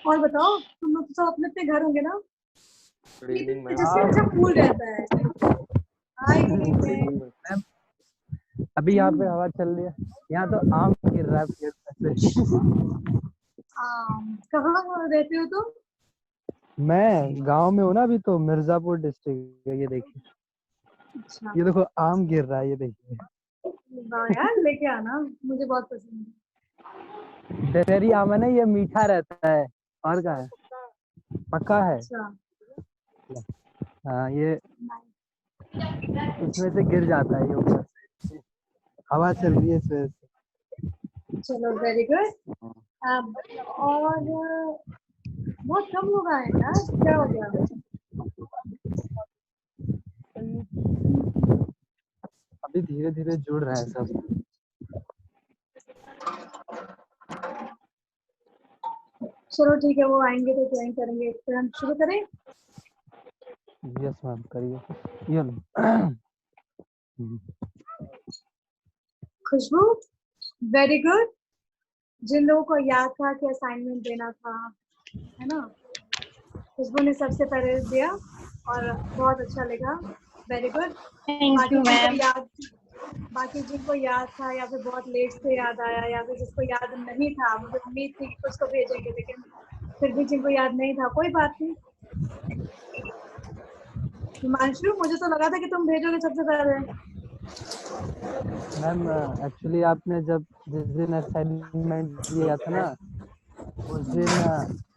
और बताओ, तुम लोग तो सब अपने अपने घर होंगे ना? Good evening ma'am. जैसे अच्छा कूल रहता है। हाय, गुड इवनिंग। मैम अभी यहाँ पे हवा चल रही है, यहाँ तो आम गिर रहा है पेड़ पे से। कहाँ रहते हो तुम? मैं गांव में हूँ ना अभी, तो मिर्जापुर डिस्ट्रिक्ट है। ये देखिए, अच्छा, ये देखो आम गिर रहा है, ये देखिए। वाह यार, लेके आना, मुझे बहुत पसंद दशहरी आम है ना, ये मीठा रहता है। और क्या है, पक्का है। है। अच्छा, हाँ, ये इसमें से गिर जाता है ये ऊपर से। हवा चल रही है इस वजह से। चलो वेरी गुड। और बहुत कम लोग आए हैं यार, क्या हो गया? अभी धीरे धीरे जुड़ रहे हैं सब। चलो ठीक है, वो आएंगे तो ज्वाइन करेंगे। फिर हम शुरू करें। यस मैम, करिए। ये लो। खुशबू, वेरी गुड। जिन लोगों को याद था कि असाइनमेंट देना था, है ना, खुशबू ने सबसे पहले दिया और बहुत अच्छा लगा। Very good. Thank you ma'am. बाकी जिनको याद था या फिर बहुत लेट से याद आया या फिर जिसको याद नहीं था, मुझे उम्मीद थी कि कुछ तो भेजेंगे, लेकिन फिर भी जिनको याद नहीं था, कोई बात नहीं। हिमांशु, मुझे तो लगा था कि तुम भेजोगे सबसे पहले। मैम एक्चुअली आपने जब जिस दिन असाइनमेंट दिया था ना, उस दिन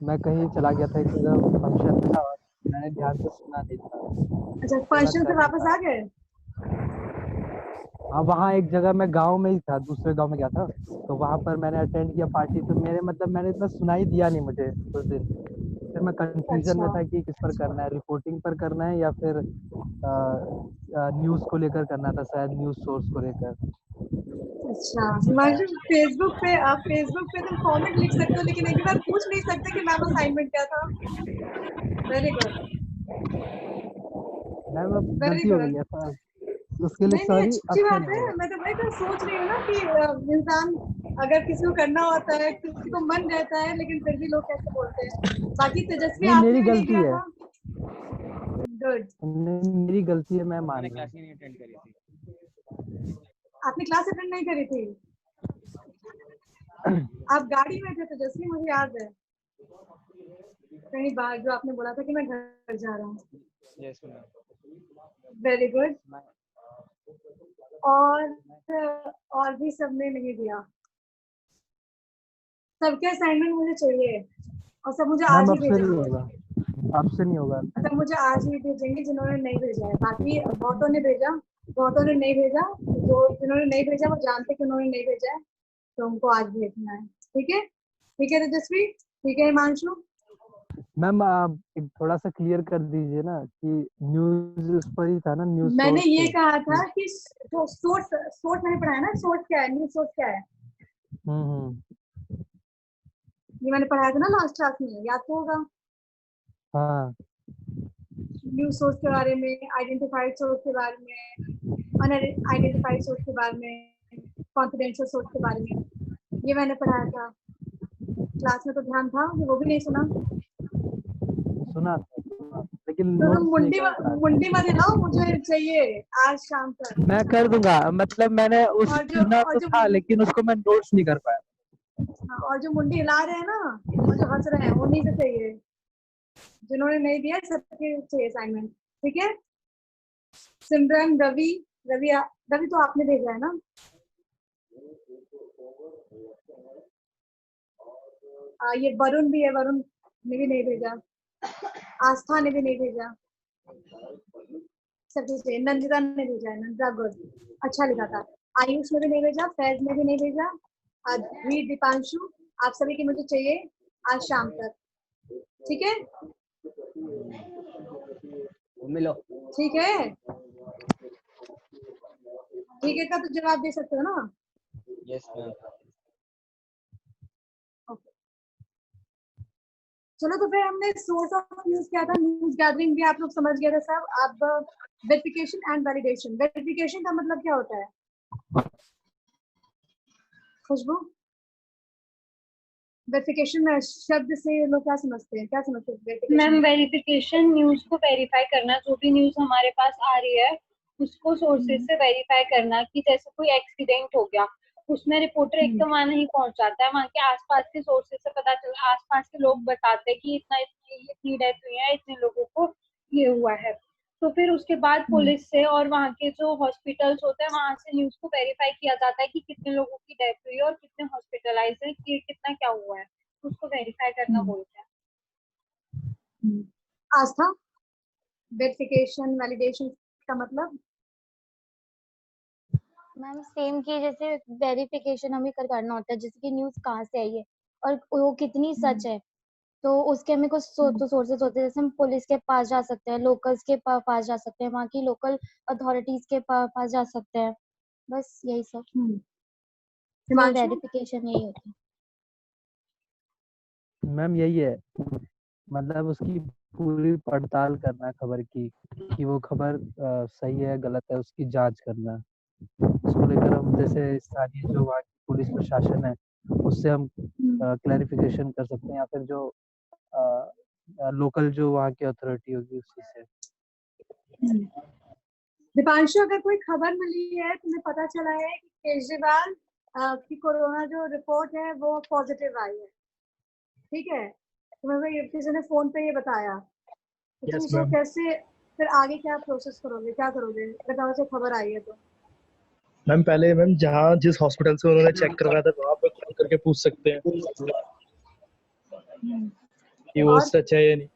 मैं कहीं चला गया था, एक जगह फंक्शन था और मैंने ध्यान से सुना नहीं था, अच्छा, तो मैं फंक्शन कर से नहीं वापस आ पाया। गए? हाँ, वहाँ एक जगह मैं गांव में ही था, दूसरे गांव में गया था, तो वहाँ पर मैंने अटेंड किया पार्टी। तो मेरे मतलब मैंने इतना सुनाई दिया नहीं मुझे उस दिन। फिर मैं कंफ्यूजन में अच्छा, था कि किस पर करना है, रिपोर्टिंग पर करना है या फिर न्यूज़ को लेकर करना था, शायद न्यूज़ सोर्स को लेकर। अच्छा। हिमांशु, फेसबुक पे तुम कमेंट लिख सकते हो, लेकिन एक बार पूछ नहीं सकते कि मैम असाइनमेंट क्या था। वेरी गुड, मैम अब वेरी गलती हो गई गुड। है सर, उसके लिए नहीं नहीं, सॉरी, अब अच्छी से बात नहीं है। होगा। मैं तो वही तो सोच रही हूँ ना कि इंसान अगर किसी को करना होता है, किसी को मन रहता है, लेकिन फिर भी लोग कैसे बोलते हैं। बाकी तेजस्वी, नहीं, आपने मेरी भी नहीं गलती दिया है। था। गुड। नहीं, मेरी गलती है, मैं मान मैंने रहा क्लास हूँ। ही नहीं अटेंड करी थी। आपने क्लास अटेंड नहीं करी थी? आप गाड़ी में थे तेजस्वी, मुझे याद है। कहीं बाहर, जो आपने बोला था कि मैं घर जा रहा हूँ। Yes ma'am. Very good. और भी सबने नहीं दिया। सबके असाइनमेंट मुझे चाहिए और सब मुझे आज मैम ही अब से नहीं भेजेंगे। होगा, अब से नहीं होगा। मतलब मुझे आज ही भेजेंगे जिन्होंने नहीं भेजा है। बाकी बहुतों ने भेजा, बहुतों ने नहीं भेजा। जो जिन्होंने नहीं भेजा वो जानते कि उन्होंने नहीं भेजा है, तो उनको आज भेजना है। ठीक है, ठीक है तेजस्वी, ठीक है हिमांशु। मैम आप एक थोड़ा सा क्लियर कर दीजिए ना कि न्यूज़ उस पर ही था ना, न्यूज़ मैंने सोर्स ये पे। कहा था कि जो सोर्स सोर्स मैंने पढ़ाया ना, सोर्स क्या है, न्यूज सोर्स क्या है, हम्म। ये मैंने पढ़ाया था ना लास्ट क्लास में, याद तो होगा। हाँ। न्यूज सोर्स के बारे में, आइडेंटिफाइड सोर्स के बारे में, अनआइडेंटिफाइड सोर्स के बारे में, कॉन्फिडेंशियल सोर्स के बारे में, ये मैंने पढ़ाया था क्लास में। तो ध्यान था कि वो भी नहीं सुना। सुना था, लेकिन तो तुम नोट्स नहीं कर पाया था। मुंडी मत हिलाओ, मुझे चाहिए आज शाम तक। मैं कर दूंगा, मतलब मैंने उस सुना और तो था, लेकिन उसको मैं नोट्स नहीं कर पाया। हाँ, और जो मुंडी हिला रहे हैं ना और जो हंस रहे हैं, उन्हीं से चाहिए। जिन्होंने नहीं दिया सबके चाहिए असाइनमेंट। ठीक है, सिमरन, रवि, रवि तो आपने भेजा है ना? ये वरुण भी है, वरुण ने भी नहीं भेजा। आस्था ने भी नहीं भेजा। सभी से नंदिता ने भेजा है, नंदिता गुड, अच्छा लिखा था। आयुष ने भी नहीं भेजा, फैज ने भी नहीं भेजा। अद्वी, दीपांशु, आप सभी की मुझे चाहिए आज शाम तक। ठीक है, मिलो। ठीक है, ठीक है का तो जवाब दे सकते हो ना? Yes ma'am. ओके, चलो तो फिर हमने सोर्स ऑफ न्यूज क्या था, न्यूज गैदरिंग भी आप लोग समझ गए थे सब। अब वेरिफिकेशन एंड वैलिडेशन। वेरिफिकेशन का मतलब क्या होता है खुशबू? वेरिफिकेशन में शब्द से लोग क्या समझते हैं, क्या समझते हैं verification? मैम वेरिफिकेशन न्यूज को वेरीफाई करना, जो भी न्यूज हमारे पास आ रही है उसको सोर्सेज से वेरीफाई करना, कि जैसे कोई एक्सीडेंट हो गया उसमें रिपोर्टर एक तो वहां नहीं पहुंच जाता है, वहां के आसपास के सोर्सेज से पता चला, आसपास के लोग बताते हैं कि इतनी डेथ हुई है, इतने लोगों को ये हुआ है, तो फिर उसके बाद पुलिस से और वहाँ के जो हॉस्पिटल्स होते हैं वहां से न्यूज को वेरीफाई किया जाता है कि कितने लोगों की डेथ हुई है और कितने हॉस्पिटलाइज है, कि कितना क्या हुआ है, उसको वेरीफाई करना बोलते हैं। आस्था, वेरिफिकेशन वैलिडेशन का मतलब? मैम सेम की जैसे वेरिफिकेशन हमें करना होता है, जैसे कि न्यूज कहाँ से आई है और वो कितनी सच है, तो उसके हमें कुछ तो सोर्सेज होते हैं, जैसे हम पुलिस के पास जा सकते हैं, लोकल्स के पास जा सकते हैं, वहाँ की लोकल अथॉरिटीज के पास जा सकते हैं, बस यही सब। वेरिफिकेशन यही होता है मैम। यही है, मतलब उसकी पूरी पड़ताल करना खबर की, कि वो खबर सही है गलत है, उसकी जांच करना। उसको लेकर हम जैसे स्थानीय जो वहाँ की पुलिस प्रशासन है उससे हम क्लैरिफिकेशन कर सकते हैं, या फिर जो लोकल जो वहाँ की अथॉरिटी होगी उसी से। दीपांशु, अगर कोई खबर मिली है, तुम्हें पता चला है कि केजरीवाल की कोरोना जो रिपोर्ट है वो पॉजिटिव आई है, ठीक है, तुम्हें किसी ने फोन पे ये बताया, तो तुम उसको कैसे फिर आगे क्या प्रोसेस करोगे, क्या करोगे अगर से खबर आई है तो? मैम पहले मैम जहाँ जिस हॉस्पिटल से उन्होंने चेक करवाया था वहाँ पे कॉल करके पूछ सकते हैं कि वो सच है या नहीं।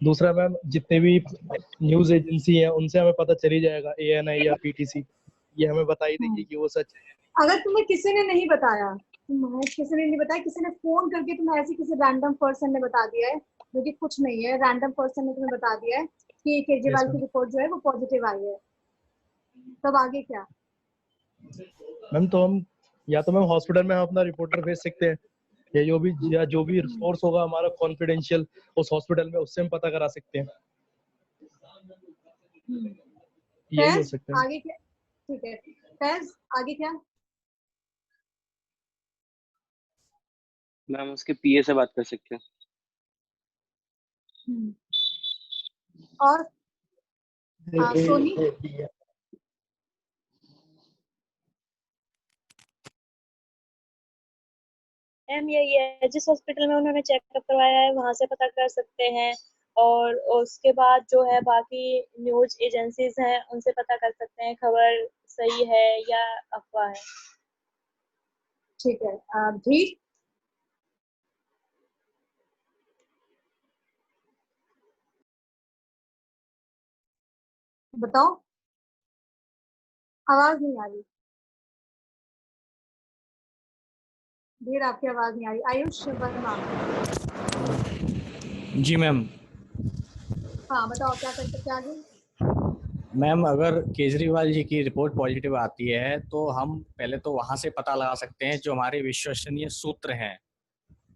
दूसरा मैम जितने भी न्यूज एजेंसी हैं उनसे हमें पता चल ही जाएगा, ANI या PTC, ये हमें बता ही देगी कि वो सच है। अगर तुम्हें किसी ने नहीं बताया, किसी ने नहीं बताया, किसी ने फोन करके तुम्हें ऐसे किसी रैंडम पर्सन ने बता दिया है जो कि कुछ नहीं है, रैंडम पर्सन ने तुम्हें बता दिया है कि केजरीवाल की रिपोर्ट जो है वो पॉजिटिव आई है, तब आगे क्या? मैम तो हम या तो मैम हॉस्पिटल में हम अपना रिपोर्टर भेज सकते हैं, या जो भी सोर्स होगा हमारा कॉन्फिडेंशियल उस हॉस्पिटल में, उससे हम पता करा सकते हैं। यही हो सकता है। आगे क्या? ठीक है फैज, आगे क्या? मैम उसके PA से बात कर सकते हैं। और सोनी? मैम यही है, जिस हॉस्पिटल में उन्होंने चेकअप करवाया है वहां से पता कर सकते हैं, और उसके बाद जो है बाकी न्यूज एजेंसीज हैं उनसे पता कर सकते हैं खबर सही है या अफवाह है। ठीक है धीर? बताओ, आवाज नहीं आ रही धीर, आपकी आवाज नहीं आ रही। आयुष वर्मा? जी मैम। हाँ बताओ, क्या कर सकते आगे? मैम अगर केजरीवाल जी की रिपोर्ट पॉजिटिव आती है तो हम पहले तो वहां से पता लगा सकते हैं, जो हमारे विश्वसनीय सूत्र हैं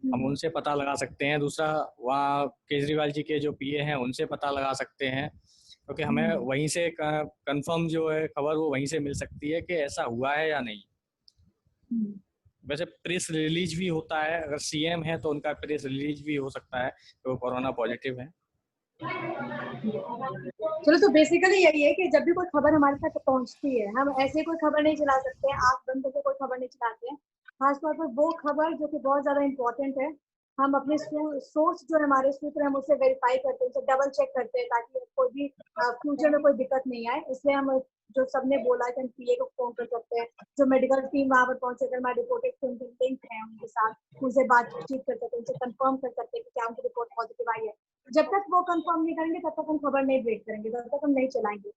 हम उनसे पता लगा सकते हैं। दूसरा वहाँ केजरीवाल जी के जो PA हैं उनसे पता लगा सकते हैं, क्योंकि हमें वहीं से कंफर्म जो है खबर वो वहीं से मिल सकती है कि ऐसा हुआ है या नहीं। वैसे प्रेस रिलीज भी होता है, अगर CM है तो उनका प्रेस रिलीज भी हो सकता है कि वो कोरोना पॉजिटिव है। चलो, तो बेसिकली यही है कि जब भी कोई खबर हमारे तक पहुंचती है, हम ऐसे कोई खबर नहीं चला सकते हैं, आंख बंद करके कोई खबर नहीं चलाते हैं। खासतौर पर वो खबर जो कि बहुत ज्यादा इम्पोर्टेंट है, हम अपने सोर्स जो है, हमारे सूत्र हम उससे वेरीफाई करते हैं, उसे डबल चेक करते हैं, ताकि कोई भी फ्यूचर में कोई दिक्कत नहीं आए। इसलिए हम जो सबने बोला कि हम PA को फोन कर सकते हैं, जो मेडिकल टीम वहां पर पहुंचे, अगर हमारे रिपोर्टेड लिंक है उनके साथ, उनसे बातचीत कर सकते हैं, उनसे कंफर्म कर सकते हैं कि क्या उनकी रिपोर्ट पॉजिटिव आई है। जब तक वो कंफर्म नहीं करेंगे तब तक हम खबर नहीं ब्रेक करेंगे, तब तक हम नहीं चलाएंगे,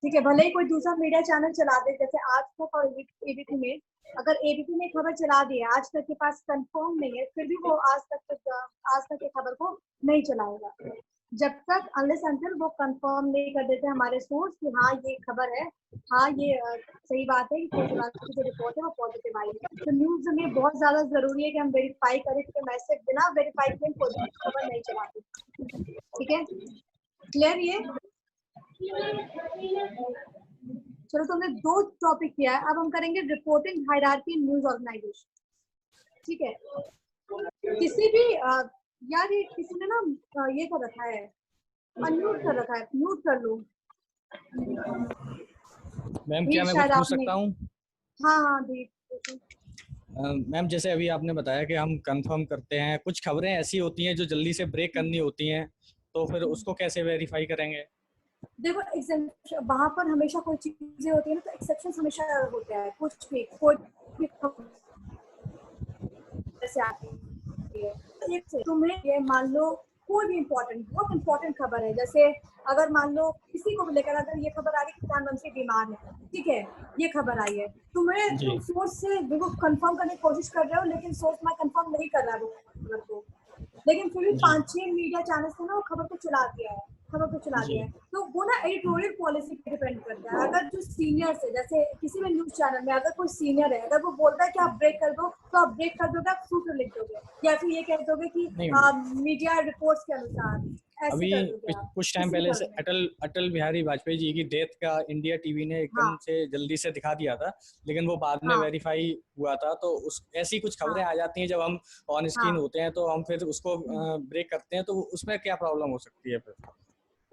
ठीक है। भले ही कोई दूसरा मीडिया चैनल चला दे, जैसे आज तक और ABP में, अगर ABP ने खबर चला दी है, आज तक के पास कंफर्म नहीं है, फिर भी वो आज तक की खबर को नहीं चलाएगा, जब तक अनलेस अंटिल वो कंफर्म नहीं कर देते हमारे सोर्स कि हाँ ये खबर है, हाँ ये सही बात है कि केजरीवाल की जो रिपोर्ट है वो पॉजिटिव आई है। तो न्यूज में बहुत ज्यादा जरूरी है कि हम वेरीफाई करें, क्योंकि मैं से बिना वेरीफाई किए कोई भी खबर नहीं चलाती, ठीक है। क्लियर ये? चलो, तो हमने 2 टॉपिक किया है, अब हम करेंगे रिपोर्टिंग हायरार्की न्यूज ऑर्गेनाइजेशन, ठीक है। किसी भी यार ये किसी ने ना ये कर रखा है, अनम्यूट कर रखा है, म्यूट कर लो। मैम ये क्या मैं शायद कुछ पूछ आपने, सकता हूँ? हाँ दी पूछो। मैम जैसे अभी आपने बताया कि हम कंफर्म करते हैं, कुछ खबरें ऐसी होती हैं जो जल्दी से ब्रेक करनी होती हैं, तो फिर उसको कैसे वेरीफाई करेंगे? देखो एक्सेप्शन वहां पर हमेशा कोई चीजें होती है ना, तो एक्सेप्शन हमेशा होता है, कुछ भी कोई भी जैसे आती है एक से तुम्हें ये मान लो कोई भी इम्पोर्टेंट बहुत इम्पोर्टेंट खबर है, जैसे अगर मान लो किसी को भी लेकर अगर ये खबर आ गई कि प्रधानमंत्री बीमार है, ठीक है, ये खबर आई है, तुम्हें जी। तुम सोर्स से देखो कंफर्म करने की कोशिश कर रहे हो, लेकिन सोर्स में कंफर्म नहीं कर रहा है वो खबर को, लेकिन फिर भी जी। 5-6 मीडिया चैनल्स ने ना वो खबर को चला दिया है, खबर को चला जी। दिया है, तो वो ना एडिटोरियल पॉलिसी पे डिपेंड करता है। अगर जो सीनियर्स है, जैसे किसी भी न्यूज चैनल में अगर कोई सीनियर है, अगर वो बोलता है कि आप ब्रेक कर दो, तो आप ब्रेक कर दोगे, आप सूत्र लिख दोगे, या फिर ये कह दोगे कि मीडिया रिपोर्ट्स के अनुसार, ऐसे अभी कर दोगे आप कुछ टाइम किसी भी पहले से खबर में। अटल बिहारी वाजपेयी जी की डेथ का इंडिया टीवी ने एकदम हाँ से जल्दी से दिखा दिया था, लेकिन वो बाद में हाँ वेरीफाई हुआ था, तो उस ऐसी कुछ खबरें हाँ आ जाती हैं जब हम ऑन स्क्रीन हाँ होते हैं तो हम फिर उसको ब्रेक करते हैं, तो उसमें क्या प्रॉब्लम हो सकती है फिर?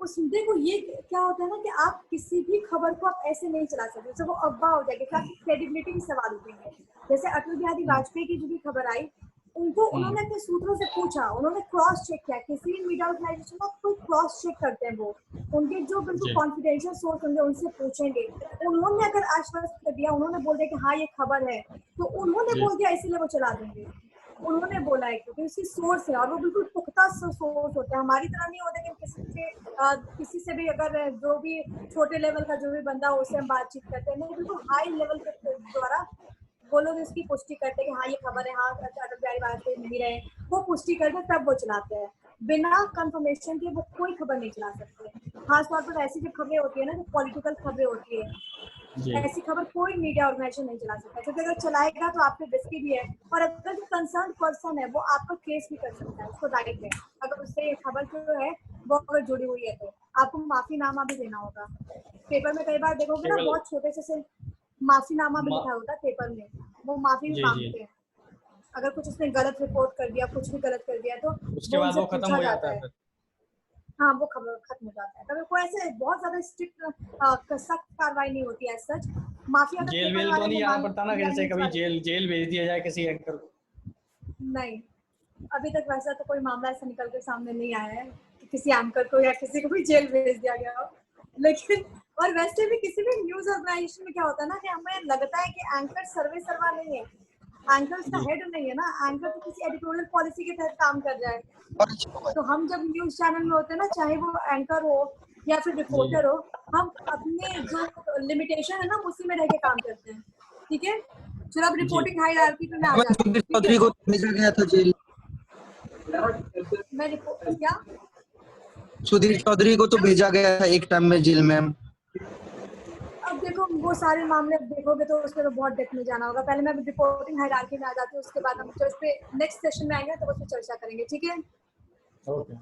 उस देखो ये क्या होता है ना कि आप किसी भी खबर को आप ऐसे नहीं चला सकते, तो वो अफवाह हो जाएगी, आपकी क्रेडिबिलिटी की सवाल उठेंगे। जैसे अटल बिहारी वाजपेयी की जो भी खबर आई, उनको उन्होंने अपने सूत्रों से पूछा, उन्होंने क्रॉस चेक किया, किसी भी मीडिया ऑर्गेनाइजेशन में कोई क्रॉस चेक करते हैं, वो उनके जो बिल्कुल जी। कॉन्फिडेंशियल सोर्स होंगे उनसे पूछेंगे, उन्होंने अगर आश्वस्त कर दिया, उन्होंने बोल दिया कि हाँ ये खबर है, तो उन्होंने जी। बोल दिया इसीलिए वो चला देंगे, उन्होंने बोला है क्योंकि उसकी सोर्स है और वो बिल्कुल पुख्ता सोर्स होता है, हमारी तरह नहीं होता कि किसी से भी अगर जो भी छोटे लेवल का जो भी बंदा हो उससे हम बातचीत करते हैं, नहीं बिल्कुल हाई लेवल के द्वारा वो लोग इसकी पुष्टि करते हैं कि हाँ ये खबर है, हाँ अटल बिहारी वाजपेयी नहीं रहे, वो पुष्टि करके तब वो चलाते हैं, बिना कंफर्मेशन के वो कोई खबर नहीं चला सकते। खासतौर पर ऐसी जो खबरें होती है ना, जो पॉलिटिकल खबरें होती है, जी। ऐसी खबर कोई मीडिया ऑर्गेनाइजेशन नहीं चला सकता, क्योंकि अगर चलाएगा तो आप पे रिस्की भी है, और अगर जो कंसर्न पर्सन है वो आपका केस भी कर सकता है, उसको राइट है, अगर उससे ये खबर जो है वो अगर जुड़ी हुई है तो आपको माफीनामा भी देना होगा। पेपर में कई बार देखोगे ना, केवल बहुत छोटे से माफीनामा भी मा- लिखा होता है पेपर में, वो माफी भी जी। जी। मांगते हैं, अगर कुछ उसने गलत रिपोर्ट कर दिया, कुछ भी गलत कर दिया तो उसके वो बाद उनसे वो खत्म पूछा हो जाता जाता है है। फिर? हाँ वो खबर खत्म हो जाता है, कभी कोई ऐसे बहुत ज्यादा स्ट्रिक्ट सख्त कार्रवाई नहीं होती है सच। माफी अगर जेल पेपर वेल तो वाले नहीं ने जाना मांग पड़ता ना, या जैसे न्यूज कभी वाले, जेल भेज दिया जाए किसी एंकर को? नहीं अभी तक वैसा तो कोई मामला ऐसा निकल के सामने नहीं आया है कि किसी एंकर को या किसी को भी जेल भेज दिया गया हो, लेकिन और वैसे भी किसी भी न्यूज ऑर्गेनाइजेशन में क्या होता है ना कि हमें लगता है कि एंकर सर्वे सर्वा नहीं है, एंकर उसका हेड नहीं है ना, एंकर तो किसी एडिटोरियल पॉलिसी के तहत काम कर रहा है। तो हम जब न्यूज चैनल में होते हैं ना, चाहे वो एंकर हो या फिर रिपोर्टर हो, हम अपने जो लिमिटेशन है ना उसी में रह के काम करते हैं, ठीक है। फिर अब रिपोर्टिंग हायरार्की पे मैं आ जाती हूँ, ठीक चौधरी है। को भेजा गया था जेल। मैं रिपोर्ट क्या, सुधीर चौधरी को तो भेजा गया था एक टाइम में जेल में। अब देखो वो सारे मामले अब देखोगे तो उसमें तो बहुत डेप्थ में जाना होगा, पहले मैं रिपोर्टिंग हायरार्की में आ जाती हूँ, उसके बाद हम जो इस पे नेक्स्ट सेशन में आएंगे तो उस पर चर्चा करेंगे, ठीक है। ओके।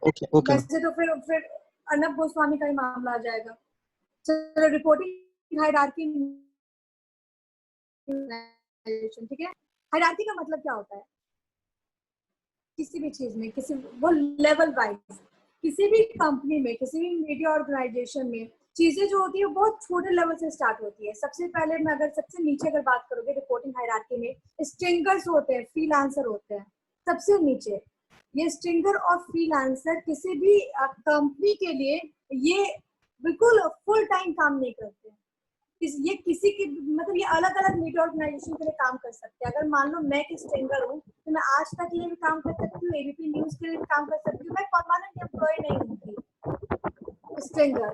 Okay okay. वैसे तो फिर अर्नब गोस्वामी का ही मामला आ जाएगा। चलो रिपोर्टिंग हायरार्की, ठीक है। हायरार्की का मतलब क्या होता है, किसी भी चीज में किसी वो लेवल वाइज, किसी भी कंपनी में किसी भी मीडिया ऑर्गेनाइजेशन में चीजें जो होती है बहुत छोटे लेवल से स्टार्ट होती है। सबसे पहले मैं अगर सबसे नीचे अगर बात करोगे रिपोर्टिंग हायरार्की में, स्ट्रिंगर्स होते हैं, फ्रीलांसर होते हैं सबसे नीचे। ये स्ट्रिंगर और फ्रीलांसर किसी भी कंपनी के लिए ये बिल्कुल फुल टाइम काम नहीं करते हैं। ये किसी की मतलब ये अलग अलग मीडिया ऑर्गेनाइजेशन के लिए काम कर सकते हैं। अगर मान लो मैं एक स्ट्रिंगर हूँ तो मैं आज तक के लिए भी काम कर सकती हूँ, एबीपी न्यूज के लिए भी काम कर सकती हूँ, मैं परमानेंट एम्प्लॉय नहीं हूँ। स्ट्रिंगर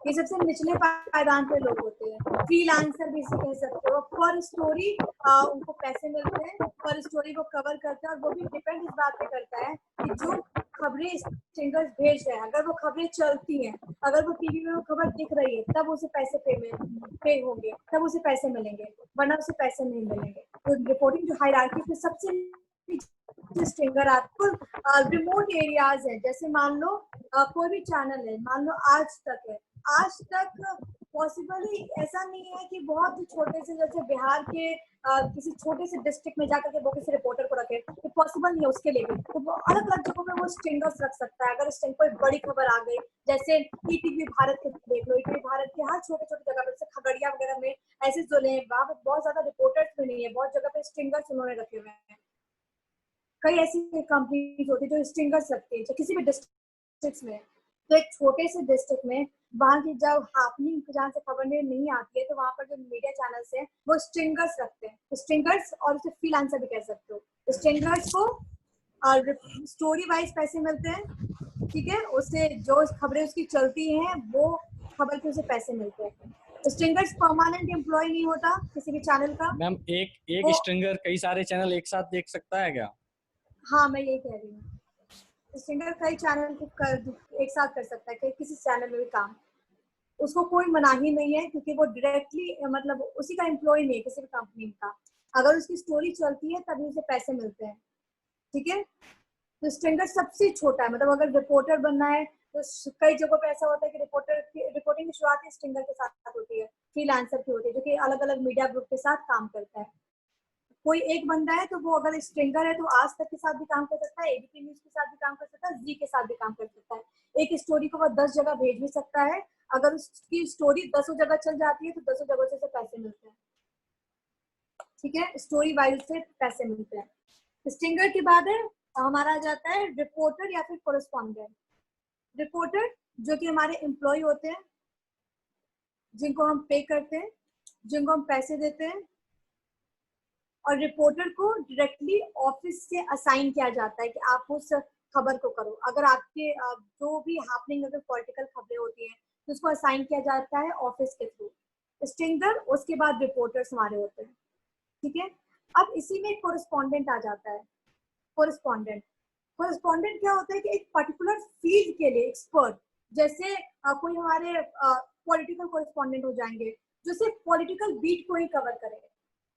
ये सबसे निचले पायदान पे लोग होते हैं। फ्रीलांसर भी इसे कह सकते हो। पर स्टोरी उनको पैसे मिलते हैं, पर स्टोरी वो कवर करते हैं, और वो भी डिपेंड इस बात पे करता है कि जो खबरें स्ट्रिंगर्स भेज रहे हैं अगर वो खबरें चलती हैं, अगर वो टीवी में वो खबर दिख रही है तब उसे पैसे पे होंगे, तब उसे पैसे मिलेंगे, वरना उसे पैसे नहीं मिलेंगे। तो रिपोर्टिंग जो हायरार्की पे सबसे स्ट्रिंगर आपको रिमोट एरियाज है, जैसे मान लो कोई भी चैनल है, मान लो आज तक है, आज तक पॉसिबली ऐसा नहीं है कि बहुत ही छोटे से, जैसे बिहार के किसी छोटे से डिस्ट्रिक्ट में जाकर के वो किसी रिपोर्टर को रखे, तो पॉसिबल नहीं है उसके लिए भी। तो अलग अलग जगहों पे वो स्टिंगर्स रख सकता है। अगर स्टिंग कोई बड़ी खबर आ गई, जैसे ईटीवी भारत के देख लो, ईटीवी भारत के हर छोटे छोटे जगह पे, जैसे खगड़िया वगैरह में ऐसे जोले हैं, वहाँ पे बहुत ज्यादा रिपोर्टर्स भी नहीं है, बहुत जगह पे स्टिंगर्स उन्होंने रखे हुए हैं। कई ऐसी कंपनीज होती है जो स्टिंगर्स रखती है किसी भी डिस्ट्रिक्ट में। तो एक छोटे से डिस्ट्रिक्ट में वहाँ की जब हैपनिंग जहाँ से खबर नहीं आती है, तो वहाँ पर जो मीडिया चैनल्स हैं वो स्ट्रिंगर्स रखते हैं। तो स्ट्रिंगर्स, और उसे फ्रीलांसर भी कह सकते हो। स्ट्रिंगर्स को स्टोरी वाइज पैसे मिलते हैं, ठीक है, उससे जो खबरें उसकी चलती हैं वो खबर के उसे पैसे मिलते हैं। स्ट्रिंगर्स परमानेंट एम्प्लॉय नहीं होता किसी भी चैनल का। मैम एक स्ट्रिंगर कई सारे चैनल एक साथ देख सकता है क्या? हाँ, मैं यही कह रही हूँ, स्ट्रिंगर कई चैनल को एक साथ कर सकता है, किसी चैनल में भी काम, उसको कोई मनाही नहीं है, क्योंकि वो डायरेक्टली मतलब उसी का एम्प्लॉय नहीं है किसी भी कंपनी का। अगर उसकी स्टोरी चलती है तभी उसे पैसे मिलते हैं, ठीक है। तो स्ट्रिंगर सबसे छोटा है, मतलब अगर रिपोर्टर बनना है तो कई जगहों पे ऐसा होता है कि रिपोर्टिंग की शुरुआत ही स्ट्रिंगर के साथ होती है, फ्रीलांसर की होती है, जो कि अलग अलग मीडिया ग्रुप के साथ काम करता है। कोई एक बंदा है तो वो अगर स्ट्रिंगर है तो आज तक के साथ भी काम कर सकता है, एबीपी न्यूज के साथ भी काम कर सकता है, जी के साथ भी काम कर सकता है। एक स्टोरी को वो 10 जगह भेज भी सकता है। अगर उसकी स्टोरी 10 जगह चल जाती है तो 10 जगह से पैसे मिलते हैं, ठीक है, स्टोरी वाइज से पैसे मिलते हैं। स्ट्रिंगर के बाद है हमारा आ जाता है रिपोर्टर या फिर कोरेस्पॉन्डेंट। रिपोर्टर जो कि हमारे एम्प्लॉय होते हैं, जिनको हम पे करते हैं, जिनको हम पैसे देते हैं, और रिपोर्टर को डायरेक्टली ऑफिस से असाइन किया जाता है कि आप उस खबर को करो। अगर आपके जो भी हैपनिंग अगर पॉलिटिकल खबरें होती हैं तो उसको असाइन किया जाता है ऑफिस के थ्रू। स्ट्रिंगर, उसके बाद रिपोर्टर्स हमारे होते हैं, ठीक है। अब इसी में कोरेस्पॉन्डेंट आ जाता है। कोरेस्पॉन्डेंट क्या होता है कि एक पर्टिकुलर फील्ड के लिए एक्सपर्ट, जैसे कोई हमारे पॉलिटिकल कोरेस्पॉन्डेंट हो जाएंगे जो सिर्फ पॉलिटिकल बीट को ही कवर करे।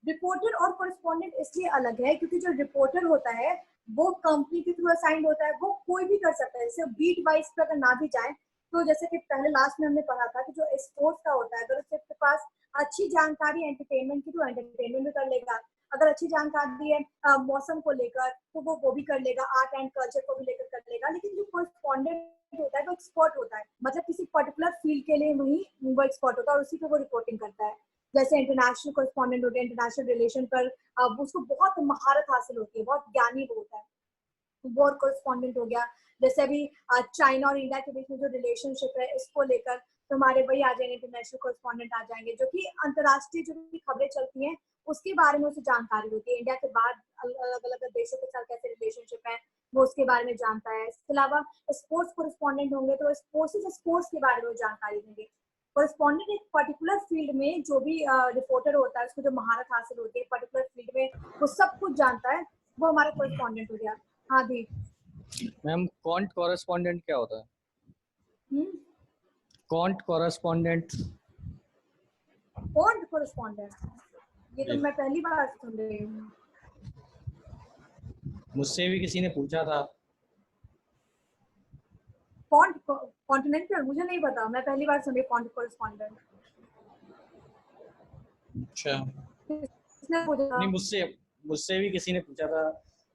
रिपोर्टर और कोरेस्पॉन्डेंट इसलिए अलग है क्योंकि जो रिपोर्टर होता है वो कंपनी के थ्रू असाइंड होता है, वो कोई भी कर सकता है। सिर्फ बीट वाइज पे अगर ना भी जाए तो जैसे कि पहले लास्ट में हमने पढ़ा था कि जो स्पोर्ट्स का होता है, अगर उसके पास अच्छी जानकारी एंटरटेनमेंट की तो एंटरटेनमेंट भी कर लेगा, अगर अच्छी जानकारी है मौसम को लेकर तो वो भी कर लेगा, आर्ट एंड कल्चर को भी लेकर कर लेगा। लेकिन जो कोरेस्पॉन्डेंट होता है वो एक्सपर्ट होता है, मतलब किसी पर्टिकुलर फील्ड के लिए वही वो एक्सपर्ट होता है और उसी पे वो रिपोर्टिंग करता है। जैसे इंटरनेशनल कोरेस्पॉन्डेंट हो गया, इंटरनेशनल रिलेशन पर उसको बहुत महारत हासिल होती है, बहुत ज्ञानी वो होता है, वॉर कोरेस्पॉन्डेंट हो गया। जैसे अभी चाइना और इंडिया के बीच में जो रिलेशनशिप है इसको लेकर तो हमारे वही आ जाएंगे, इंटरनेशनल कोरेस्पॉन्डेंट आ जाएंगे, जो कि अंतर्राष्ट्रीय जो भी खबरें चलती हैं उसके बारे में उसे जानकारी होती है। इंडिया के बाद अलग अलग देशों के साथ कैसे रिलेशनशिप है वो उसके बारे में जानता है। इसके अलावा स्पोर्ट्स कोरेस्पॉन्डेंट होंगे तो स्पोर्ट्स के बारे में जानकारी देंगे। कोरेस्पॉन्डेंट एक पर्टिकुलर फील्ड में जो भी रिपोर्टर होता है उसको जो महारत हासिल होती है पर्टिकुलर फील्ड में, वो सब कुछ जानता है, वो हमारा कोरेस्पॉन्डेंट हो गया। हाँ दी मैम, कॉन्ट कॉरेस्पॉन्डेंट क्या होता है? कॉन्ट कॉरेस्पॉन्डेंट ये तो मैं पहली बार सुन रही हूँ। मुझसे भी किसी ने पूछा था। कॉन्टिनेंटल मुझे नहीं पता, मैं पहली बार सुन रही हूँ कॉरेस्पॉन्डेंट। अच्छा, किसने पूछा? नहीं, मुझसे भी किसी ने पूछा था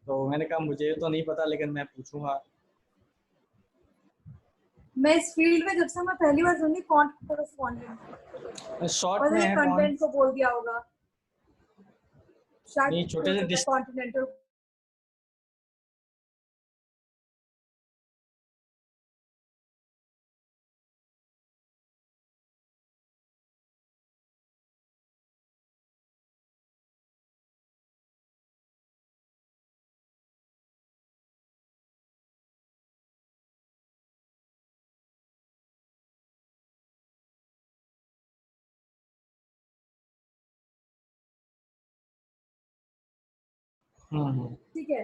तो मैंने कहा मुझे तो नहीं पता लेकिन मैं पूछूंगा। मैं इस फील्ड में जब से मैं पहली बार सुनी कॉरेस्पॉन्डेंट। शॉर्ट में है कंटेंट को बोल दिया होगा शायद, नहीं, छोटे से कॉन्टिनेंटल। ठीक है,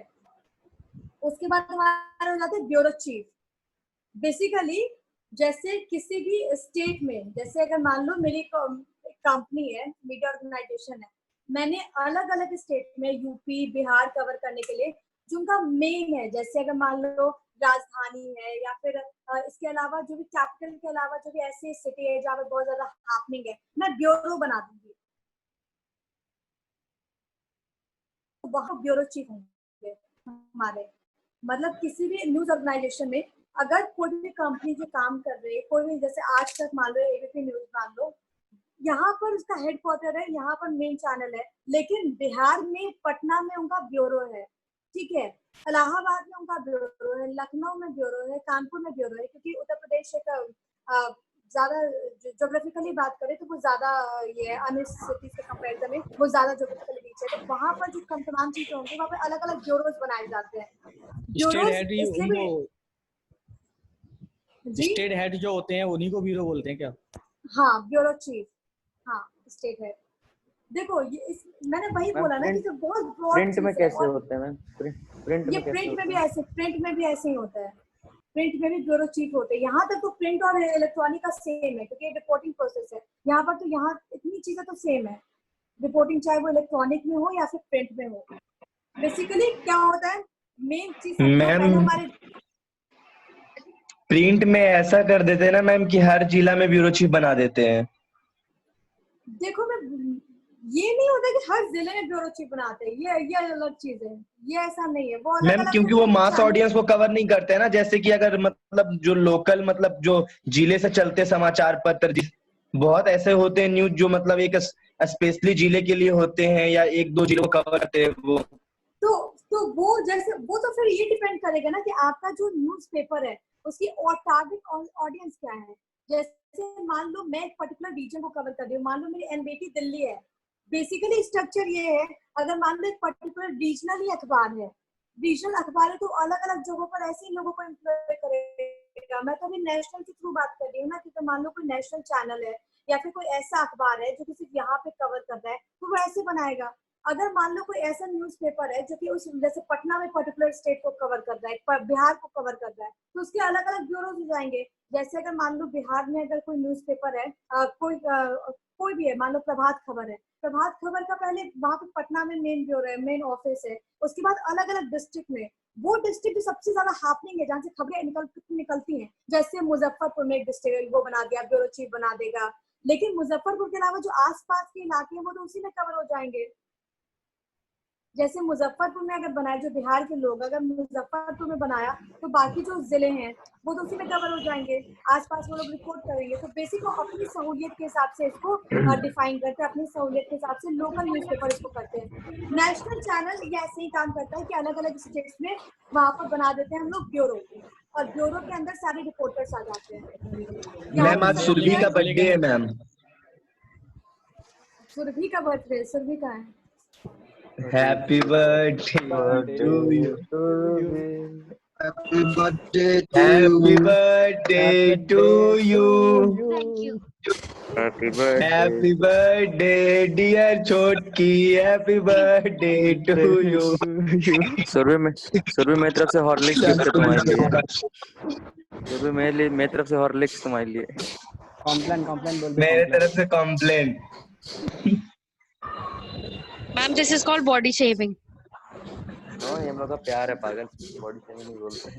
उसके बाद हमारा हो जाता है ब्यूरो चीफ। बेसिकली जैसे किसी भी स्टेट में, जैसे अगर मान लो मेरी कंपनी है, मीडिया ऑर्गेनाइजेशन है, मैंने अलग अलग स्टेट में यूपी बिहार कवर करने के लिए जो उनका मेन है, जैसे अगर मान लो राजधानी है या फिर इसके अलावा जो भी कैपिटल के अलावा जो भी ऐसी सिटी है जहाँ पे बहुत ज्यादा हैपनिंग है, मैं ब्यूरो बना दूंगी, वहाँ ब्यूरो चीफ होंगे हमारे। मतलब किसी भी न्यूज ऑर्गेनाइजेशन में अगर कोई भी कंपनी जो काम कर रही है, कोई भी जैसे आज तक मान लो एबीपी न्यूज मान लो, यहाँ पर उसका हेडक्वार्टर है, यहाँ पर मेन चैनल है, लेकिन बिहार में पटना में उनका ब्यूरो है, ठीक है, इलाहाबाद में उनका ब्यूरो है, लखनऊ में ब्यूरो है, कानपुर में ब्यूरो है, क्योंकि उत्तर प्रदेश एक ज्यादा ज्योग्राफिकली बात करें तो वो ज्यादा ये अन्य सिटीज के कंपैरिजन में वो ज्यादा ज्योग्राफिकली रीच है, तो वहाँ पर जो तमाम चीजें होंगी वहाँ पर अलग अलग ब्यूरोज बनाए जाते हैं। स्टेट हेड जो होते हैं उन्हीं को ब्यूरो बोलते हैं क्या? हाँ, ब्यूरो चीफ, हाँ स्टेट हेड। देखो ये मैंने वही बोला ना कि जो बहुत ब्रॉड प्रिंट में कैसे होते हैं मैम? प्रिंट ये प्रिंट में भी ऐसे ही होता है, प्रिंट में भी ब्यूरो चीफ होते हैं। यहाँ तक तो प्रिंट और इलेक्ट्रॉनिक का सेम है, क्योंकि रिपोर्टिंग प्रोसेस है यहाँ पर, तो यहाँ इतनी चीजें तो सेम है, रिपोर्टिंग चाहे वो इलेक्ट्रॉनिक में हो या फिर प्रिंट में हो। बेसिकली क्या होता है, मेन चीज पहले हमारे प्रिंट में ऐसा कर देते हैं ना मैम कि हर जिला में ब्यूरो चीफ बना देते हैं। देखो मैं ये नहीं होता कि हर जिले में ब्यूरो चीफ बनाते हैं, ये अलग चीज है, ये ऐसा नहीं है। वो मैम क्योंकि वो मास ऑडियंस को कवर नहीं करते हैं ना, जैसे कि अगर मतलब जो लोकल मतलब जो जिले से चलते समाचार पत्र बहुत ऐसे होते हैं न्यूज जो मतलब एक स्पेशली जिले के लिए होते हैं या एक दो जिले को कवर करते हैं वो तो वो जैसे वो तो फिर ये डिपेंड करेगा ना कि आपका जो न्यूज़पेपर है उसकी और टारगेट ऑडियंस क्या है। जैसे मान लो मैं एक पर्टिकुलर रीजन को कवर कर रही हूँ, मान लो मेरी एनबीटी दिल्ली है, बेसिकली स्ट्रक्चर ये है, अगर मान लो एक पर्टिकुलर रीजनल ही अखबार है, रीजनल अखबार है तो अलग अलग जगहों पर ऐसे ही लोगों को एम्प्लॉय करेगा। मैं तो अभी नेशनल के थ्रू बात कर रही हूँ ना, कि तो मान लो कोई नेशनल चैनल है या फिर कोई ऐसा अखबार है जो कि सिर्फ यहाँ पे कवर कर रहा है तो वो ऐसे बनाएगा। अगर मान लो कोई ऐसा न्यूज़पेपर है जो कि उस जैसे पटना में पर्टिकुलर स्टेट को कवर कर रहा है, बिहार को कवर कर रहा है, तो उसके अलग अलग ब्यूरोज हो जाएंगे। जैसे अगर मान लो बिहार में अगर कोई न्यूज़पेपर है, कोई भी है, मान लो प्रभात खबर है, प्रभात खबर का पहले वहाँ पे पटना में मेन ब्यूरो है, मेन ऑफिस है, उसके बाद अलग अलग डिस्ट्रिक्ट में, वो डिस्ट्रिक्ट जो सबसे ज्यादा हैपनिंग है जहाँ से खबरें निकलती हैं, जैसे मुजफ्फरपुर में एक डिस्ट्रिक्ट वो बना दिया, ब्यूरो चीफ बना देगा। लेकिन मुजफ्फरपुर के अलावा जो आसपास के इलाके हैं वो तो उसी में कवर हो जाएंगे। जैसे मुजफ्फरपुर में अगर बनाया, जो बिहार के लोग अगर मुजफ्फरपुर में बनाया तो बाकी जो जिले हैं वो तो उसी में कवर हो जाएंगे, आसपास वो लोग रिपोर्ट करेंगे। तो बेसिक वो अपनी सहूलियत के हिसाब से इसको डिफाइन करते हैं, अपनी सहूलियत के हिसाब से लोकल न्यूज़पेपर इसको करते हैं। नेशनल चैनल ये ऐसे ही काम करता है कि अलग अलग स्टेट्स में वहाँ पर बना देते हैं हम लोग ब्यूरो, और ब्यूरो के अंदर सारे रिपोर्टर्स आ जाते हैं। मैम आज सुरभि का बर्थडे है मैम। सुरभि का बर्थडे, सुरभि का है। Happy birthday to you, happy birthday to you, thank you. Happy birthday dear छोटकी, happy birthday to you. Surabhi मेरी तरफ से हॉर्लिक्स गिफ्ट है तुम्हारे लिए। सुरभि मेरी तरफ से हॉर्लिक्स तुम्हारे लिए। कॉम्प्लेन बोल दो। मेरे तरफ से complain. Ma'am this is called body shaving. हाँ ये हम लोग का प्यार है पागल, बॉडी शेविंग नहीं बोलते।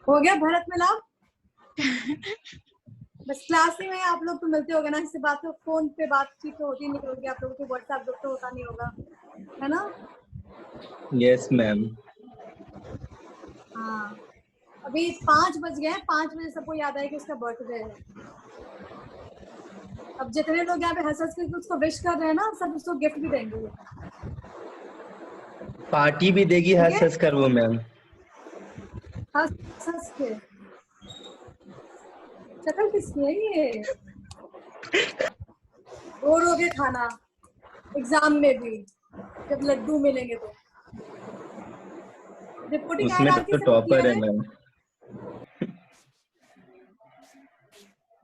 हो गया भरत मिलाप। बस क्लास में आप लोग तो मिलते होगे ना, इससे बात तो फोन पे बातचीत तो होती नहीं होगी, आप लोगों के व्हाट्सएप ग्रुप तो होता नहीं होगा, है ना? Yes ma'am. हाँ अभी 5 बज गए हैं, 5 बजे सबको याद आया कि उसका बर्थडे है। अब जितने लोग यहाँ पे हंस के उसको विश कर रहे हैं ना, सब उसको गिफ्ट भी देंगे, पार्टी भी देगी हंस हंस कर वो मैम। हंस के शक्ल किसकी है ये? रो के खाना एग्जाम में भी जब लड्डू मिलेंगे तो। रिपोर्टिंग उसमें तो टॉपर है मैम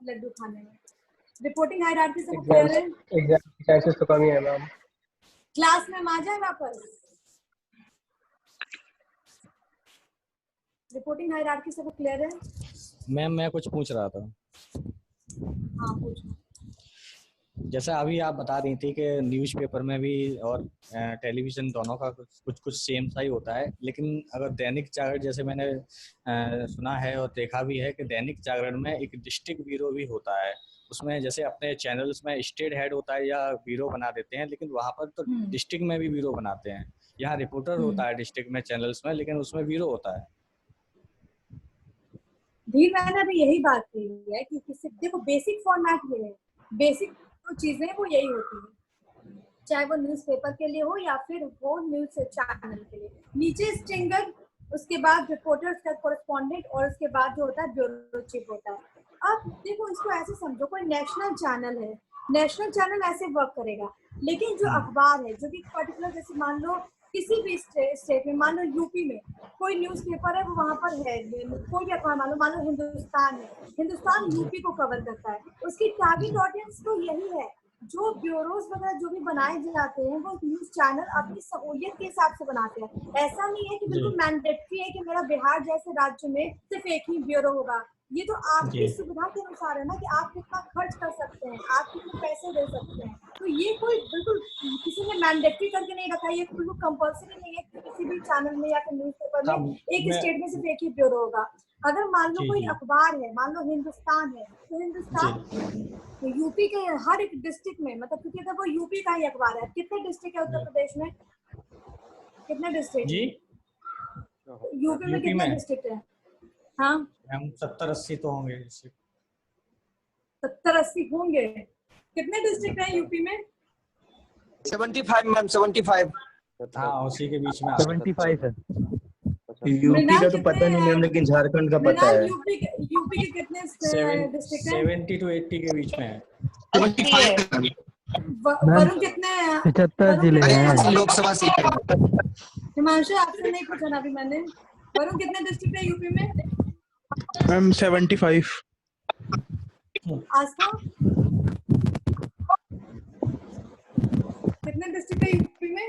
लड्डू खाने में। रिपोर्टिंग हायरार्की से क्लियर है? एग्जाम चांसेस तो कम ही है मैम। क्लास में आ जाए वापस। रिपोर्टिंग हायरार्की से क्लियर है? मैम मैं कुछ पूछ रहा था। हाँ पूछो। जैसा अभी आप बता रही थी कि न्यूज़पेपर में भी और टेलीविज़न दोनों का कुछ कुछ सेम सा ही होता है, लेकिन अगर दैनिक जागरण जैसे मैंने सुना है और देखा भी है कि दैनिक जागरण में एक डिस्ट्रिक्ट ब्यूरो भी होता है। उसमें जैसे अपने चैनल्स में स्टेट हेड होता है या ब्यूरो बना देते हैं, लेकिन वहाँ पर तो डिस्ट्रिक्ट में भी ब्यूरो बनाते हैं। यहाँ रिपोर्टर होता है डिस्ट्रिक्ट में चैनल्स में, लेकिन उसमें ब्यूरो होता है। धीर मैंने भी यही बात कही है कि किसी देखो बेसिक फॉर्मेट ये है, बेसिक जो चीजें वो यही होती है, चाहे वो न्यूज़पेपर के लिए हो या फिर वो न्यूज़ चैनल के लिए। नीचे स्ट्रिंगर, उसके बाद रिपोर्टर्स का कोरेस्पोंडेंट और उसके बाद जो होता है ब्यूरो चीफ होता है। अब देखो इसको ऐसे समझो, कोई नेशनल चैनल है, नेशनल चैनल ऐसे वर्क करेगा, लेकिन जो अखबार है जो कि पर्टिकुलर, जैसे मान लो किसी भी स्टेट में, मान लो यूपी में कोई न्यूज़पेपर है वो वहाँ पर है, कोई भी अखबार मान लो हिंदुस्तान है, हिंदुस्तान यूपी को कवर करता है, उसकी टारगेट ऑडियंस तो यही है। जो ब्यूरोज वगैरह जो भी बनाए जाते हैं वो न्यूज चैनल अपनी सहूलियत के हिसाब से बनाते हैं। ऐसा नहीं है कि बिल्कुल मैंडेटरी है कि मेरा बिहार जैसे राज्य में सिर्फ एक ही ब्यूरो होगा। ये तो आपकी सुविधा के अनुसार है ना कि आप कितना खर्च कर सकते हैं, आप कितने पैसे दे सकते हैं। तो ये कोई बिल्कुल किसी ने मैंडेटरी करके नहीं रखा, ये बिल्कुल कंपल्सरी नहीं है कि किसी भी चैनल में या फिर न्यूज़पेपर में एक स्टेट में सिर्फ एक ही ब्यूरो होगा। अगर मान लो कोई अखबार है, मान लो हिंदुस्तान है, तो हिंदुस्तान यूपी के हर एक डिस्ट्रिक्ट में, मतलब क्योंकि अगर वो यूपी का ही अखबार है, कितने डिस्ट्रिक्ट है उत्तर प्रदेश में, कितने डिस्ट्रिक्ट यूपी में कितने डिस्ट्रिक्ट है? हाँ, हम 70-80 तो होंगे। 70-80 होंगे। कितने डिस्ट्रिक्ट है यूपी में? 75 मैम, 75। हाँ, उसी के बीच में 75 है। यूपी का तो पता नहीं मैम, लेकिन झारखंड का पता है। यूपी के कितने डिस्ट्रिक्ट हैं? 70 to 80 के बीच में है। वरुण कितने? 75 जिले हैं। लोकसभा सीट है। हिमांशु आपसे नहीं पूछा ना अभी मैंने। वरुण कितने डिस्ट्रिक्ट है यूपी में? मैम 75। आस्था कितने डिस्ट्रिक्ट है यूपी में?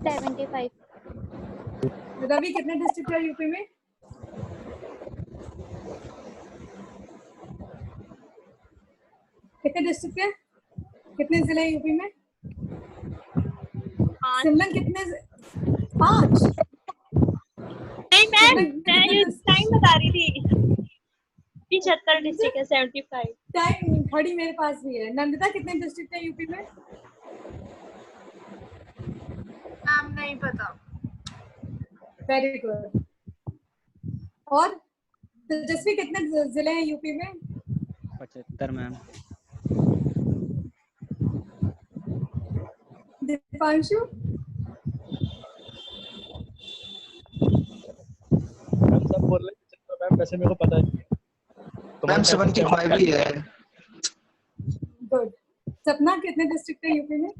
75। रवि कितने डिस्ट्रिक्ट है यूपी में? कितने डिस्ट्रिक्ट है, कितने जिले यूपी में? सिमरन कितने? 5। नहीं मैं ये टाइम बता रही थी। 75 डिस्ट्रिक्ट है। 75 टाइम घड़ी मेरे पास भी है। नंदिता कितने डिस्ट्रिक्ट है यूपी में? नाम नहीं पता। Very good. और तेजस्वी कितने जिले हैं यूपी में? 75 मैम। दीपांशु? मैम सब बोल रहे हैं मैम, वैसे मेरे को पता है। मैम 75 ही है। गुड। सपना कितने डिस्ट्रिक्ट है यूपी में?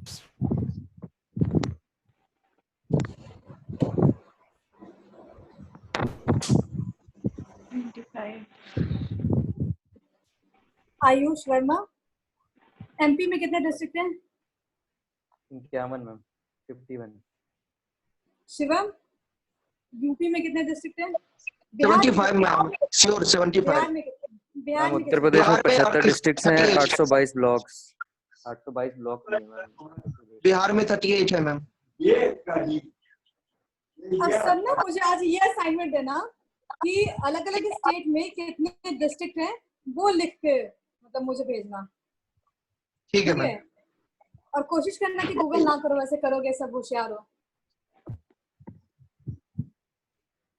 आयुष वर्मा एमपी में कितने डिस्ट्रिक्ट हैं? 51 मैम। 51। शिवम यूपी में कितने डिस्ट्रिक्ट हैं? 75 ma'am, sure 75। Ma'am Uttar Pradesh में 75 डिस्ट्रिक्ट्स हैं, 822 ब्लॉक्स। 822 ब्लॉक हैं मैम। बिहार में 38 है मैम। अब सब ना मुझे आज ये असाइनमेंट देना कि अलग अलग स्टेट में कितने डिस्ट्रिक्ट हैं वो लिख के मतलब मुझे भेजना। ठीक है मैम। और कोशिश करना कि गूगल ना करो, वैसे करोगे सब होशियार हो।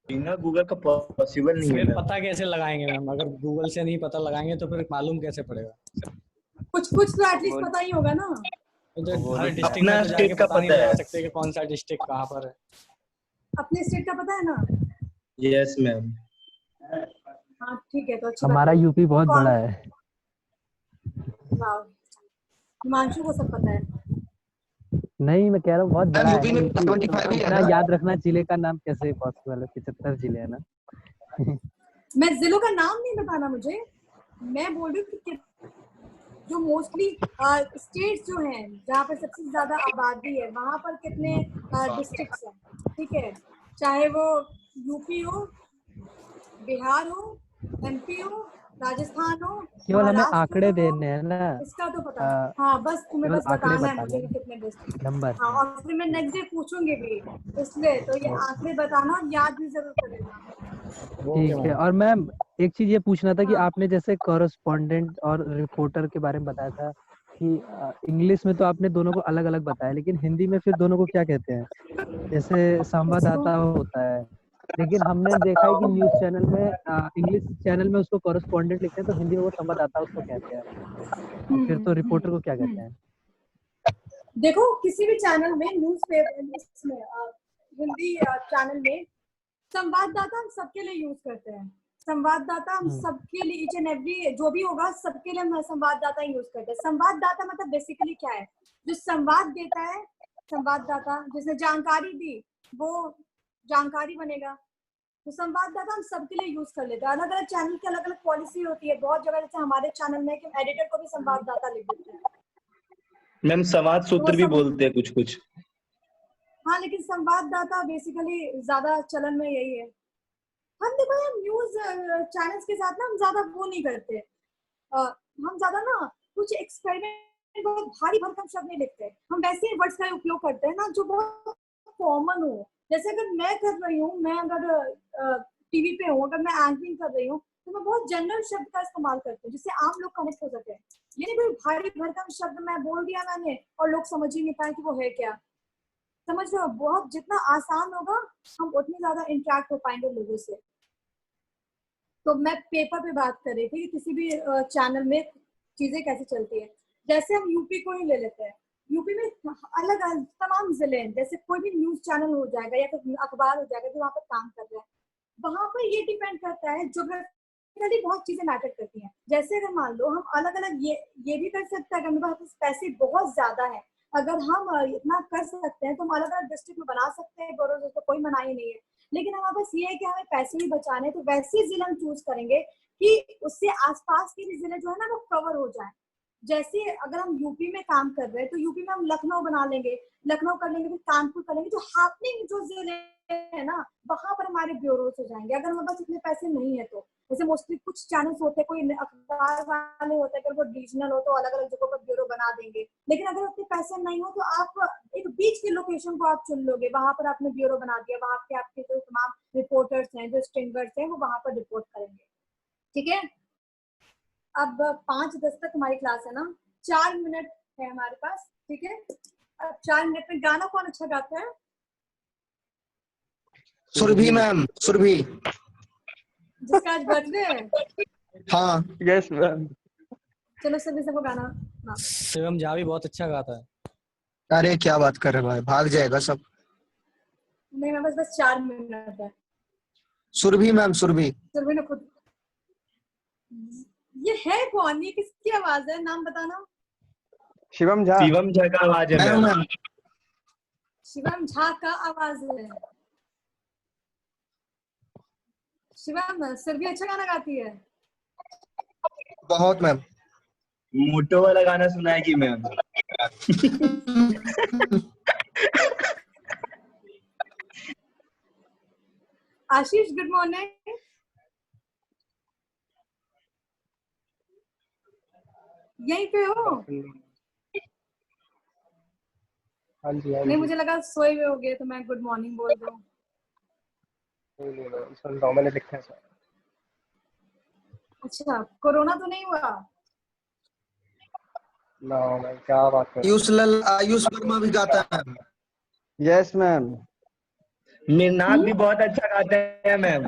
बिना गूगल का पॉसिबल नहीं है। फिर पता कैसे लगाएंगे मैम? अगर गूगल से नहीं पता लगाएंगे तो फिर मालूम कैसे पड़ेगा? कुछ तो एटलीस्ट पता ही होगा ना। हर डिस्ट्रिक्ट में तो जाके पता नहीं लगा सकते कि कौन सा डिस्ट्रिक्ट कहाँ पर है। अपने स्टेट का पता है ना? Yes ma'am. हाँ ठीक है, तो अच्छी हमारा यूपी बहुत बड़ा है। हिमांशु को सब पता है। नहीं, मैं कह रहा हूँ बहुत बड़ा है। यूपी में 25 ही है इतना याद रखना जिले का नाम कैसे पॉसिबल है? 75 जिले है ना। मैं जिलों का नाम नहीं बताना मुझे, मैं बोल रही हूँ कि जो मोस्टली स्टेट्स जो हैं जहाँ पर सबसे ज्यादा आबादी है वहाँ पर कितने डिस्ट्रिक्ट्स हैं, ठीक है? चाहे वो यूपी हो, बिहार हो एमपी हो, राजस्थान हो, केवल हमें महाराष्ट्र आंकड़े हो, देने हैं ना, इसका तो पता है। हाँ बस तुम्हें केवल बस आंकड़े बताना है बताने मुझे हैं, कि कितने डिस्ट्रिक्ट। नंबर। हाँ और फिर मैं नेक्स्ट डे पूछूंगी भी, इसलिए तो ये आंकड़े बताना और याद भी जरूर कर लेना। ठीक है। और मैम एक चीज ये पूछना था कि हाँ। आपने जैसे कॉरेस्पॉन्डेंट और रिपोर्टर के बारे में बताया था कि इंग्लिश में तो आपने दोनों को अलग अलग बताया, लेकिन हिंदी में फिर दोनों को क्या कहते हैं? जैसे संवाददाता होता है, लेकिन हमने देखा है कि न्यूज चैनल में इंग्लिश चैनल में उसको कॉरेस्पॉन्डेंट लिखते हैं, तो हिंदी में वो संवाददाता उसको कहते हैं, तो फिर तो रिपोर्टर को क्या कहते हैं? देखो किसी भी चैनल में न्यूज पेपर इसमें हिंदी चैनल में संवाददाता हम सबके लिए यूज करते हैं। संवाददाता हम सबके लिए, ईच एंड एवरी जो भी होगा सबके लिए हम संवाददाता यूज करते हैं। संवाददाता मतलब बेसिकली क्या है? जो संवाद देता है, संवाददाता जिसने जानकारी दी वो जानकारी बनेगा। तो संवाददाता हम सबके लिए यूज कर लेते हैं। अलग अलग चैनल की अलग अलग पॉलिसी होती है। बहुत जगह जैसे हमारे चैनल में कि एडिटर को भी संवाददाता लिख देते हैं। मैम संवाद सूत्र भी बोलते हैं कुछ कुछ। हाँ लेकिन संवाददाता बेसिकली ज्यादा चलन में यही है। हम देखो हम न्यूज चैनल्स के साथ ना हम ज्यादा वो नहीं करते। हम ज्यादा ना कुछ एक्सपेरिमेंट बहुत भारी भरकम शब्द नहीं लिखते। हम वैसे वर्ड्स का उपयोग करते हैं ना जो बहुत कॉमन हो। जैसे अगर मैं कर रही हूँ, मैं अगर टीवी पे हूँ, अगर मैं एंकरिंग कर रही हूँ, तो मैं बहुत जनरल शब्द का इस्तेमाल करती हूँ जिससे आम लोग कनेक्ट हो सके। ये नहीं कोई भारी भरकम शब्द मैं बोल दिया मैंने और लोग समझ ही नहीं पाए कि वो है क्या। समझ लो बहुत जितना आसान होगा हम उतनी ज्यादा इंटरेक्ट हो पाएंगे लोगों से। तो मैं पेपर पे बात कर रही थी कि किसी भी चैनल में चीजें कैसे चलती है। जैसे हम यूपी को ही ले लेते हैं। यूपी में अलग अलग तमाम जिले हैं। जैसे कोई भी न्यूज चैनल हो जाएगा या फिर अखबार हो जाएगा जो वहाँ पर काम कर रहा है, वहां पर ये डिपेंड करता है ज्योग्राफिकली बहुत चीजें मैटर करती हैं। जैसे अगर मान लो हम अलग अलग ये भी कर सकते हैं, अगर मेरे पास पैसे बहुत ज्यादा है, अगर हम इतना कर सकते हैं तो हम अलग अलग डिस्ट्रिक्ट में बना सकते हैं ब्यूरो, तो कोई मनाही नहीं है। लेकिन हमारे पास ये है कि हमें पैसे ही बचाने, तो वैसे जिले हम चूज करेंगे कि उससे आसपास के भी जिले जो है ना वो कवर हो जाए। जैसे अगर हम यूपी में काम कर रहे हैं तो यूपी में हम लखनऊ बना लेंगे, लखनऊ कर लेंगे, फिर कानपुर कर लेंगे। जो हैपनिंग जो जिले है ना वहां पर हमारे ब्यूरोस हो जाएंगे। अगर हमारे पास इतने पैसे नहीं है तो जैसे मोस्टली कुछ चैनल्स होते हैं, कोई अखबार वाले होते हैं, अगर वो रीजनल हो तो अलग अलग जगहों पर ब्यूरो बना देंगे। लेकिन अगर उतने पैसे नहीं हो तो आप एक बीच की लोकेशन को आप चुन लोगे, वहां पर आपने ब्यूरो बना दिया, वहां के आपके जो तमाम रिपोर्टर्स हैं, जो स्ट्रिंगर्स हैं, वो वहां पर रिपोर्ट करेंगे। ठीक है। अब 5:10 तक हमारी क्लास है ना, 4 मिनट है हमारे पास। ठीक है। अब 4 मिनट में गाना कौन अच्छा गाता है? सुरभि मैम, सुरभि। जिसका आज बर्थडे है। हाँ यस मैम। चलो सभी सबको गाना ना। शिवम झा भी बहुत अच्छा गाता है। अरे क्या बात कर रहे भाई, भाग जाएगा सब। नहीं मैं बस 4 मिनट है। सुरभि मैम, सुरभि। सुरभि ने खुद, ये है कौन? ये किसकी आवाज है? नाम बताना। शिवम झा। शिवम झा का आवाज है मैम। शिवम झा का आवाज है। शिवम सुरभि अच्छा गाना गाती है। बहुत मैम। मोटो वाला गाना सुनाएगी मैम। आशीष गुड मॉर्निंग। यहीं पे हो? हाँ जी हाँ नहीं जी। मुझे लगा सोए हुए हो गए तो मैं गुड मॉर्निंग बोल दूं। नहीं सुन रहा हूँ, मैंने लिखा है सर। अच्छा कोरोना तो नहीं हुआ? ना मैम, क्या बात कर रहे हैं। आयुष वर्मा भी गाता है मैम। Yes ma'am. मृणाल भी बहुत अच्छा गाते हैं मैम।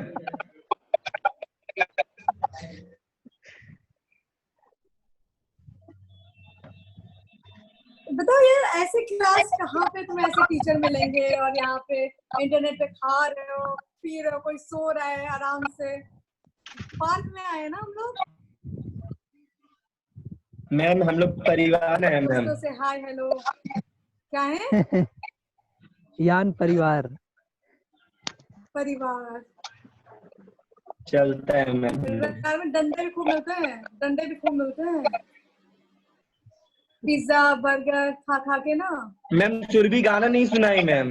बताओ यार ऐसे क्लास कहाँ पे तुम्हें ऐसे टीचर मिलेंगे और यहाँ पे इंटरनेट पे खा रहे हो, पी रहे हो, कोई सो रहा है आराम से। पार्क में आए ना हम लोग। मैम हम लोग परिवार है मैम। दोस्तों से हाय हेलो क्या है? यान परिवार। परिवार चलता है मैम। परिवार में डंडे भी खूब मिलते हैं, डंडे भी खूब मिलते हैं। पिज्जा बर्गर खा खा के ना। मैम सुरभि गाना नहीं सुनाई मैम।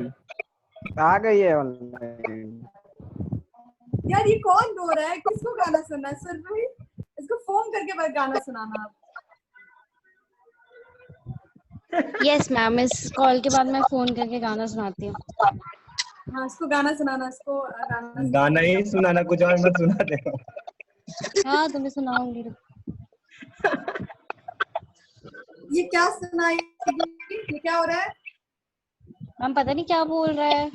आ गई है ऑनलाइन। यार ये कौन रो रहा है, किसको गाना सुनना है? सुरभि, इसको फोन करके बस गाना सुनाना आप। यस मैम, इस कॉल के बाद मैं फोन करके गाना सुनाती हूँ। हाँ, इसको गाना सुनाना, इसको गाना गाना ही सुनाना, कुछ और मत सुना दे। हाँ तुम्हें सुनाऊंगी। ये क्या सुनाएगी? ये क्या हो रहा है? मैम पता नहीं क्या बोल रहा है।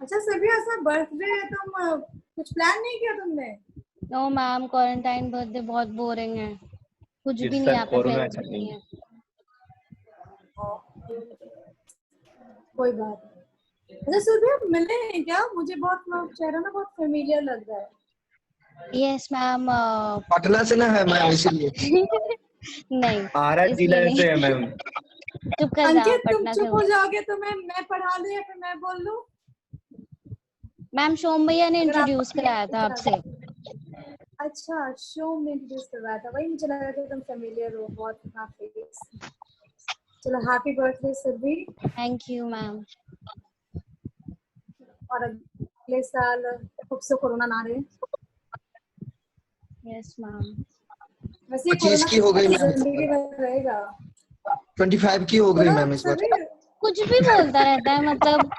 अच्छा सभी, ऐसा बर्थडे है, तुम कुछ प्लान नहीं किया तुमने? नो मैम, क्वारंटाइन बर्थडे बहुत बोरिंग है, कुछ भी नहीं, यहाँ पे फ्रेंड्स भी नहीं है। कोई बात नहीं। अच्छा सुरभि, आप मिले हैं क्या? मुझे बहुत चेहरा ना बहुत फेमिलियर लग रहा है। Yes ma'am. पटना से ना है मैम, इसीलिए। नहीं, आरा जिला इसलिए से है नहीं। मैम। चुप कर जाओ, अंकित, तुम पटना से चुप हूँ। हो जाओगे तो मैं पढ़ा लूं या फिर मैं बोल लूं? मैम सोम भैया ने अगर आप इंट्रोड्यूस कराया था आपसे। अच्छा, शो में इंट्रोड्यूस करवाया था, वही मुझे लगा कि तुम फेमिलियर हो बहुत काफी। चलो, happy birthday Surabhi. Thank you ma'am. और अगले साल होप सो कोरोना ना रहे। Yes ma'am. वैसे 25 की हो गई मैम। जिंदगी भर रहेगा। 25 की हो गई मैम इस बार। सुरभि, कुछ भी बोलता रहता है, मतलब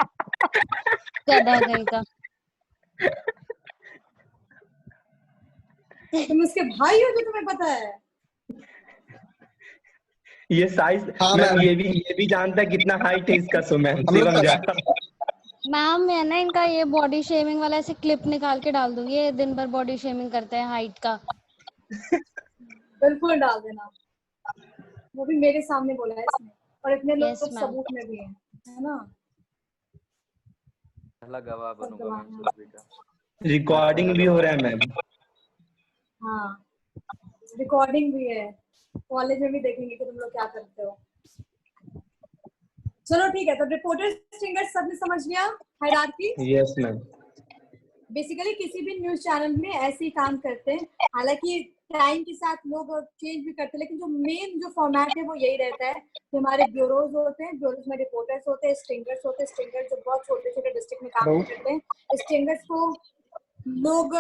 गधा कहीं का। तुम उसके भाई हो जो तुम्हें पता है? ये साइज हाँ मैम, मैम। ये भी जानता है कितना हाइट है इसका, so ma'am Shivam Jha. Ma'am मैं ना इनका ये बॉडी शेमिंग वाला ऐसे क्लिप निकाल के डाल दूंगी, ये दिन भर बॉडी शेमिंग करते हैं हाइट का। बिल्कुल डाल देना, वो भी मेरे सामने बोला है इसने, और इतने Yes, लोग ma'am. सबूत में भी हैं, है ना? पहला गवाह सब बनूंगा मैम गवाह सुरभि का। रिकॉर्डिंग भी हो रहा है मैम। हाँ, रिकॉर्डिंग भी है, कॉलेज में भी देखेंगे कि तुम लोग क्या करते हो। चलो ठीक है, तो रिपोर्टर स्टिंगर सबने समझ लिया हायरार्की। Yes ma'am. बेसिकली किसी भी न्यूज चैनल में ऐसे ही काम करते हैं, हालांकि टाइम के साथ लोग चेंज भी करते हैं, लेकिन जो मेन जो फॉर्मेट है वो यही रहता है कि हमारे ब्यूरोज होते हैं, ब्यूरोज में रिपोर्टर्स होते हैं, स्टिंगर्स होते हैं, स्टिंगर्स जो बहुत छोटे छोटे डिस्ट्रिक्ट में काम करते हैं, स्टिंगर्स को लोग